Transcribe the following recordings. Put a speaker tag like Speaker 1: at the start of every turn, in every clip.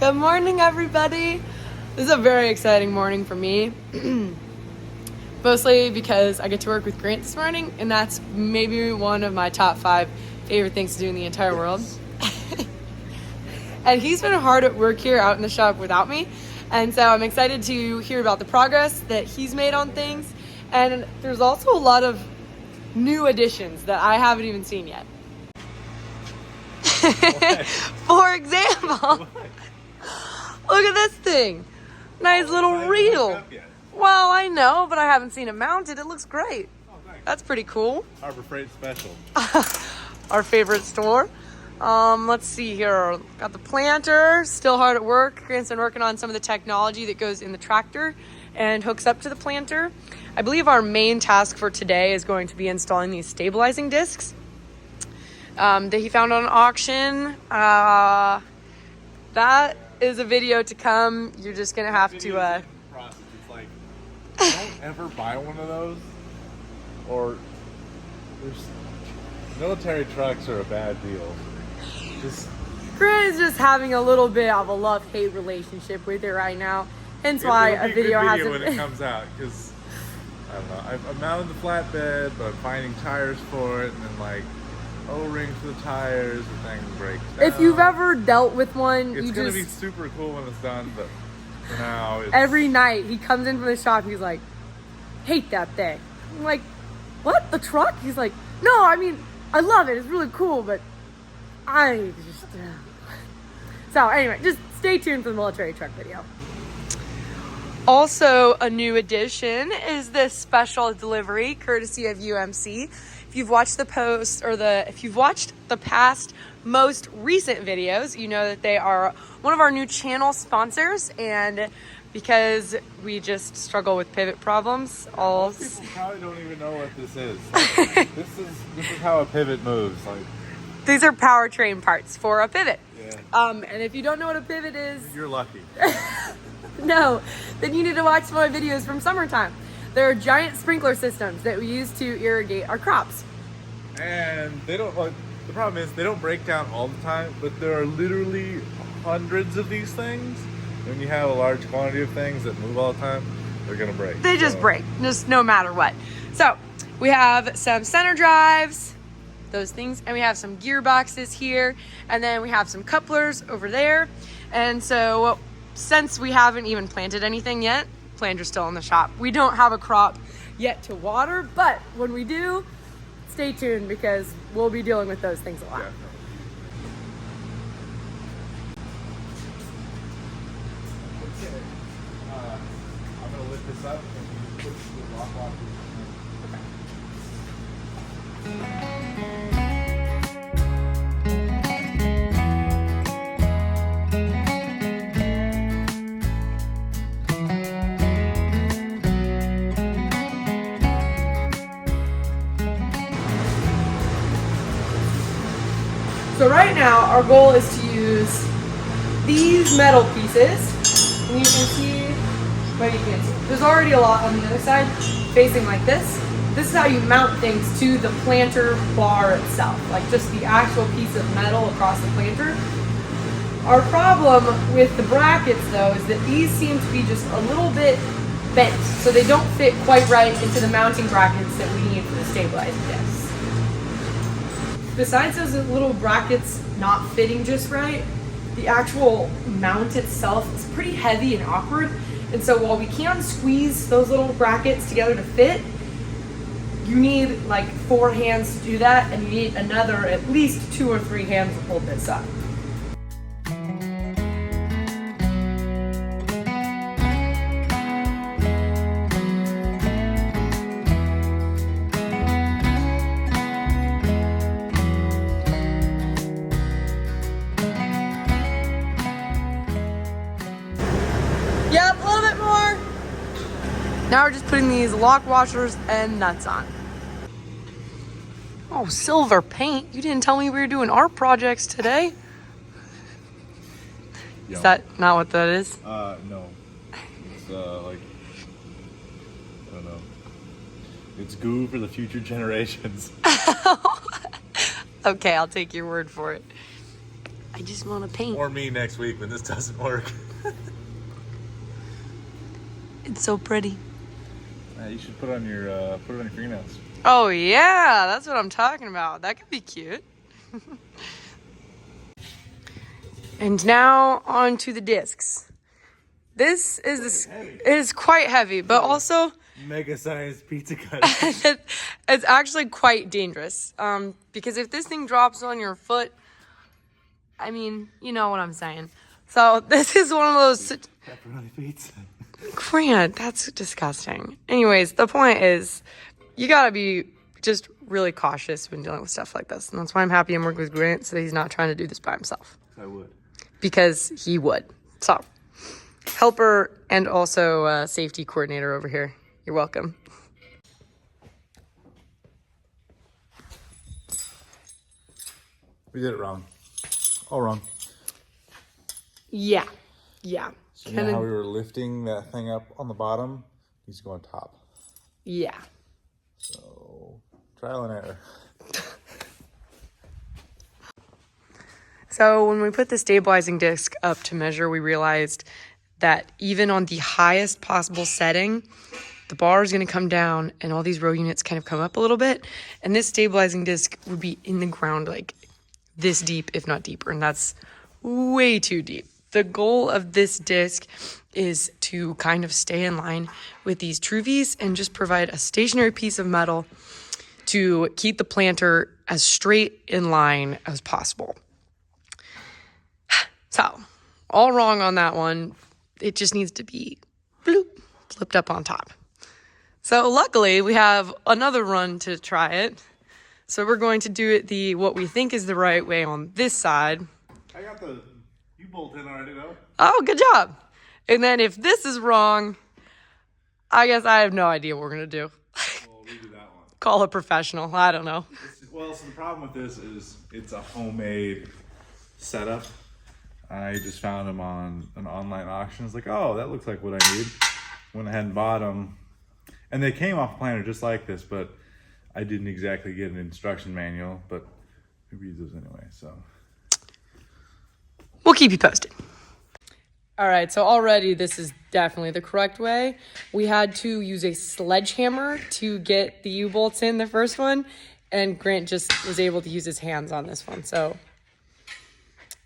Speaker 1: Good morning, everybody. This is a very exciting morning for me. Mostly because I get to work with Grant this morning, and that's maybe one of my top 5 favorite things to do in the entire world. And he's been hard at work here out in the shop without me. And so I'm excited to hear about the progress that he's made on things. And there's also a lot of new additions that I haven't even seen yet. For example, look at this thing. Nice little reel. Well, I know, but I haven't seen it mounted. It looks great.
Speaker 2: Oh, thanks.
Speaker 1: That's pretty cool.
Speaker 2: Harbor Freight Special.
Speaker 1: Our favorite store. Let's see here. Got the planter, still hard at work. Grant's been working on some of the technology that goes in the tractor and hooks up to the planter. I believe our main task for today is going to be installing these stabilizing discs that he found on an auction. That is a video to come. You're just gonna have to
Speaker 2: process. It's like, don't ever buy one of those, or there's military trucks are a bad deal.
Speaker 1: Grant is just having a little bit of a love-hate relationship with it right now. Hence why a video hasn't
Speaker 2: when it comes out, because I don't know. I've mounted the flatbed, but I'm finding tires for it, and then like O-rings for the tires, the thing breaks down.
Speaker 1: If you've ever dealt with one,
Speaker 2: it's gonna be super cool when it's done, but for now, it's...
Speaker 1: Every night he comes in from the shop, he's like, hate that thing. I'm like, what? The truck? He's like, no, I mean, I love it. It's really cool, but I just... So anyway, just stay tuned for the military truck video. Also, a new addition is this special delivery courtesy of UMC. If you've watched the post, or if you've watched the past most recent videos, you know that they are one of our new channel sponsors. And because we just struggle with pivot problems,
Speaker 2: Most people probably don't even know what this is. Like, this is how a pivot moves. Like,
Speaker 1: these are powertrain parts for a pivot.
Speaker 2: yeah.
Speaker 1: And if you don't know what a pivot is,
Speaker 2: You're lucky.
Speaker 1: no, then you need to watch some of my videos from summertime. There are giant sprinkler systems that we use to irrigate our crops.
Speaker 2: And they don't, like, the problem is they don't break down all the time, but there are literally hundreds of these things. When you have a large quantity of things that move all the time, they're gonna break.
Speaker 1: They just break, just no matter what. So we have some center drives, those things, and we have some gearboxes here, and then we have some couplers over there. And so since we haven't even planted anything yet, planter's still in the shop. We don't have a crop yet to water, but when we do, stay tuned because we'll be dealing with those things a lot.
Speaker 2: Yeah. Okay. I'm gonna lift this up and put the lock lock.
Speaker 1: So right now, our goal is to use these metal pieces, and you can see, well, you can't see, there's already a lot on the other side, facing like this. This is how you mount things to the planter bar itself, like just the actual piece of metal across the planter. Our problem with the brackets, though, is that these seem to be just a little bit bent, so they don't fit quite right into the mounting brackets that we need for the stabilizing discs. Besides those little brackets not fitting just right, the actual mount itself is pretty heavy and awkward. And so while we can squeeze those little brackets together to fit, you need like 4 hands to do that, and you need another at least 2 or 3 hands to hold this up. Yep, a little bit more. Now we're just putting these lock washers and nuts on. Oh, silver paint. You didn't tell me we were doing art projects today.
Speaker 2: Yeah.
Speaker 1: Is that not what that is?
Speaker 2: No. It's like, I don't know. It's goo for the future generations.
Speaker 1: Okay, I'll take your word for it.
Speaker 3: I just want to paint.
Speaker 2: Or me next week when this doesn't work.
Speaker 3: It's so pretty.
Speaker 2: You should put it on your fingernails.
Speaker 3: Oh yeah, that's what I'm talking about. That could be cute. And now on to the discs. This is quite heavy, but also
Speaker 2: Mega sized pizza cutter.
Speaker 3: it's actually quite dangerous. Because if this thing drops on your foot, I mean, you know what I'm saying. So this is one of those.
Speaker 2: Pepperoni pizza.
Speaker 3: Grant, that's disgusting. Anyways, the point is, you gotta be just really cautious when dealing with stuff like this, and that's why I'm happy I'm working with Grant, so he's not trying to do this by himself.
Speaker 2: I would.
Speaker 3: Because he would. So, helper and also safety coordinator over here. You're welcome.
Speaker 2: We did it wrong. All wrong.
Speaker 3: Yeah.
Speaker 2: So you know how we were lifting that thing up on the bottom? Needs to go on top.
Speaker 3: Yeah.
Speaker 2: So, trial and error.
Speaker 3: So when we put the stabilizing disc up to measure, we realized that even on the highest possible setting, the bar is going to come down and all these row units kind of come up a little bit. And this stabilizing disc would be in the ground like this deep, if not deeper. And that's way too deep. The goal of this disc is to kind of stay in line with these Truvies and just provide a stationary piece of metal to keep the planter as straight in line as possible. So, all wrong on that one. It just needs to be bloop, flipped up on top. So luckily, we have another run to try it. So we're going to do it what we think is the right way on this side.
Speaker 2: I got the U-bolt in already though.
Speaker 3: Oh, good job. And then if this is wrong, I guess I have no idea what we're going to do.
Speaker 2: We'll redo that one.
Speaker 3: Call a professional. I don't know.
Speaker 2: So the problem with this is it's a homemade setup. I just found them on an online auction. It's like, oh, that looks like what I need. Went ahead and bought them. And they came off a planner just like this, but I didn't exactly get an instruction manual, but we read those anyway, so.
Speaker 3: We'll keep you posted. All right, so already this is definitely the correct way. We had to use a sledgehammer to get the U-bolts in the first one, and Grant just was able to use his hands on this one. So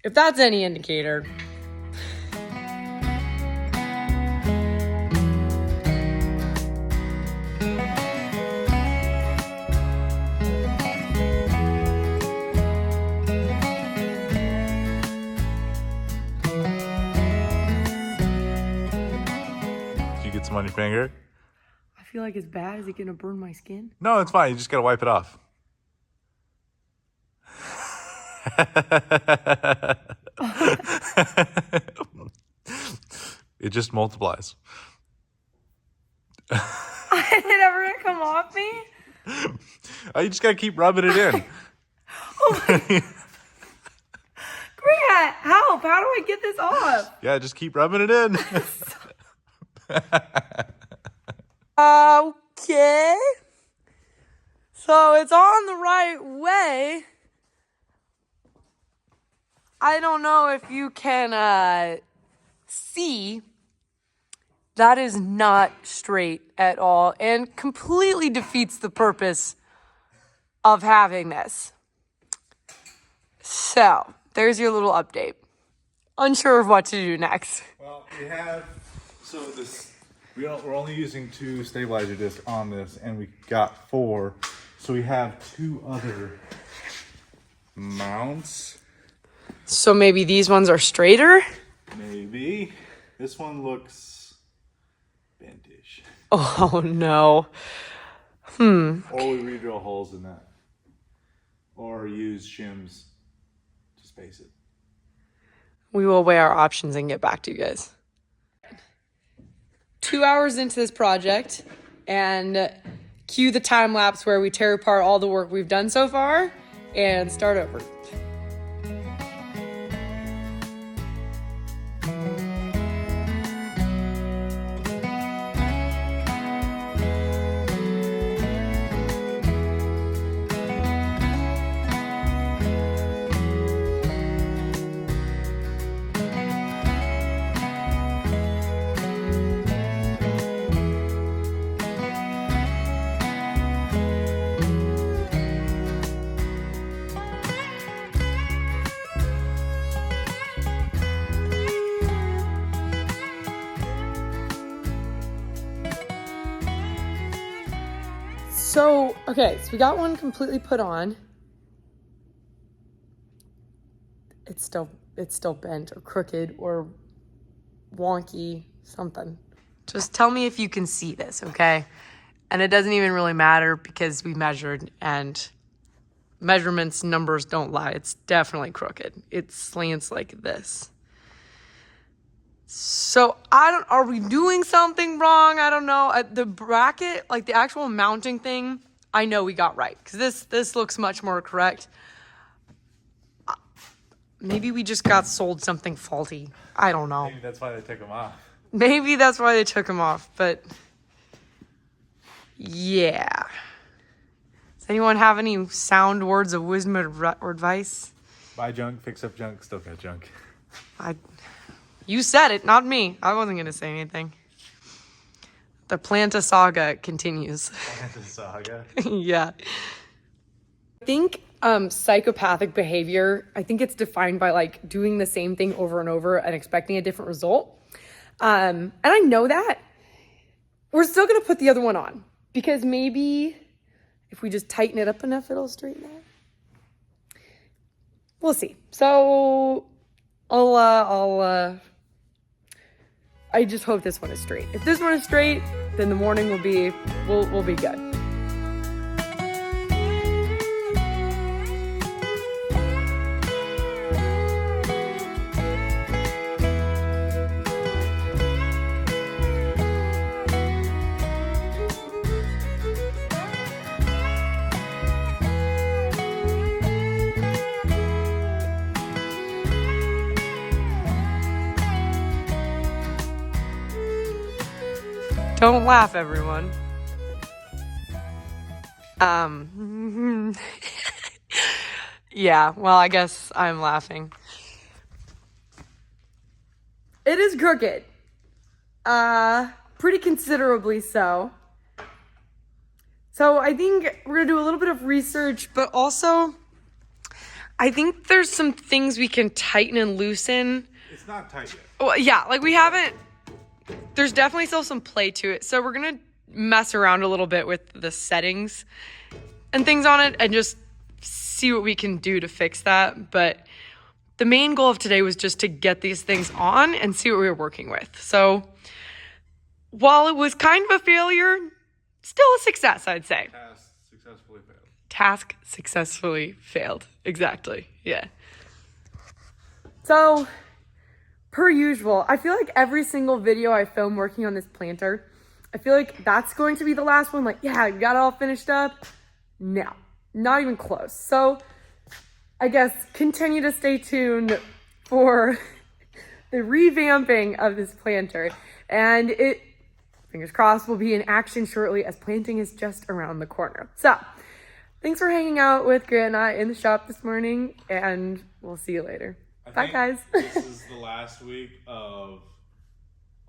Speaker 3: if that's any indicator.
Speaker 2: Did you get some on your finger?
Speaker 3: I feel like it's bad. Is it going to burn my skin?
Speaker 2: No, it's fine. You just gotta wipe it off. It just multiplies.
Speaker 3: Is it ever going to come off me?
Speaker 2: Oh, you just gotta keep rubbing it in.
Speaker 3: Grant, help. How do I get this off?
Speaker 2: Yeah, just keep rubbing it in.
Speaker 3: Okay. So it's on the right way. I don't know if you can see. That is not straight at all and completely defeats the purpose of having this. So there's your little update. Unsure of what to do next.
Speaker 2: Well, we have, we're only using 2 stabilizer discs on this, and we got 4. So we have 2 other mounts.
Speaker 3: So maybe these ones are straighter?
Speaker 2: Maybe. This one looks bentish.
Speaker 3: Oh no.
Speaker 2: Or we re-drill holes in that. Or use shims to space it.
Speaker 3: We will weigh our options and get back to you guys. 2 hours into this project, and cue the time lapse where we tear apart all the work we've done so far and start over. So, okay, so we got one completely put on. It's still bent or crooked or wonky, something. Just tell me if you can see this, okay? And it doesn't even really matter because we measured and measurements, numbers don't lie. It's definitely crooked. It slants like this. So are we doing something wrong? I don't know. The bracket, like the actual mounting thing, I know we got right because this looks much more correct. Maybe we just got sold something faulty. I don't know.
Speaker 2: Maybe that's why they took them off.
Speaker 3: Maybe that's why they took them off, but yeah. Does anyone have any sound words of wisdom or advice?
Speaker 2: Buy junk, fix up junk, still got junk.
Speaker 3: You said it, not me. I wasn't going to say anything. The Planta saga continues.
Speaker 2: Planta saga?
Speaker 3: Yeah. I think psychopathic behavior, I think it's defined by like doing the same thing over and over and expecting a different result. And I know that. We're still going to put the other one on because maybe if we just tighten it up enough, it'll straighten out. We'll see. So I just hope this one is straight. If this one is straight, then the morning will be, we'll be good. Don't laugh, everyone. Yeah, well, I guess I'm laughing. It is crooked. Pretty considerably so. So I think we're gonna do a little bit of research, but also I think there's some things we can tighten and loosen.
Speaker 2: It's not tight yet.
Speaker 3: Well, yeah, like we haven't. There's definitely still some play to it. So we're going to mess around a little bit with the settings and things on it and just see what we can do to fix that. But the main goal of today was just to get these things on and see what we were working with. So while it was kind of a failure, still a success, I'd say.
Speaker 2: Task successfully failed.
Speaker 3: Task successfully failed. Exactly. Yeah. So per usual, I feel like every single video I film working on this planter, I feel like that's going to be the last one. Like, yeah, you got it all finished up. No, not even close. So I guess continue to stay tuned for the revamping of this planter. And it, fingers crossed, will be in action shortly as planting is just around the corner. So thanks for hanging out with Grant and I in the shop this morning, and we'll see you later. Bye, guys.
Speaker 2: This is the last week of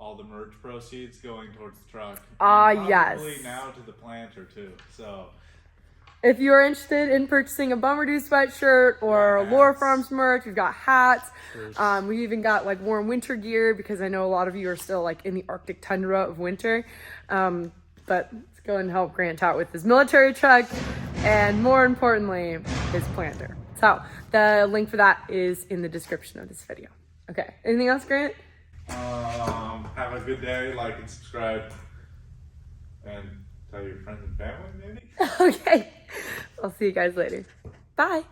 Speaker 2: all the merch proceeds going towards the truck.
Speaker 3: Yes.
Speaker 2: Probably now to the planter too. So
Speaker 3: if you're interested in purchasing a Bummer Do sweatshirt or Aurora Farms merch, we've got hats. We even got like warm winter gear because I know a lot of you are still like in the Arctic tundra of winter. But let's go and help Grant out with his military truck and more importantly, his planter. So the link for that is in the description of this video. Okay, anything else, Grant?
Speaker 2: Have a good day, like and subscribe, and tell your friends and family maybe.
Speaker 3: Okay, I'll see you guys later. Bye.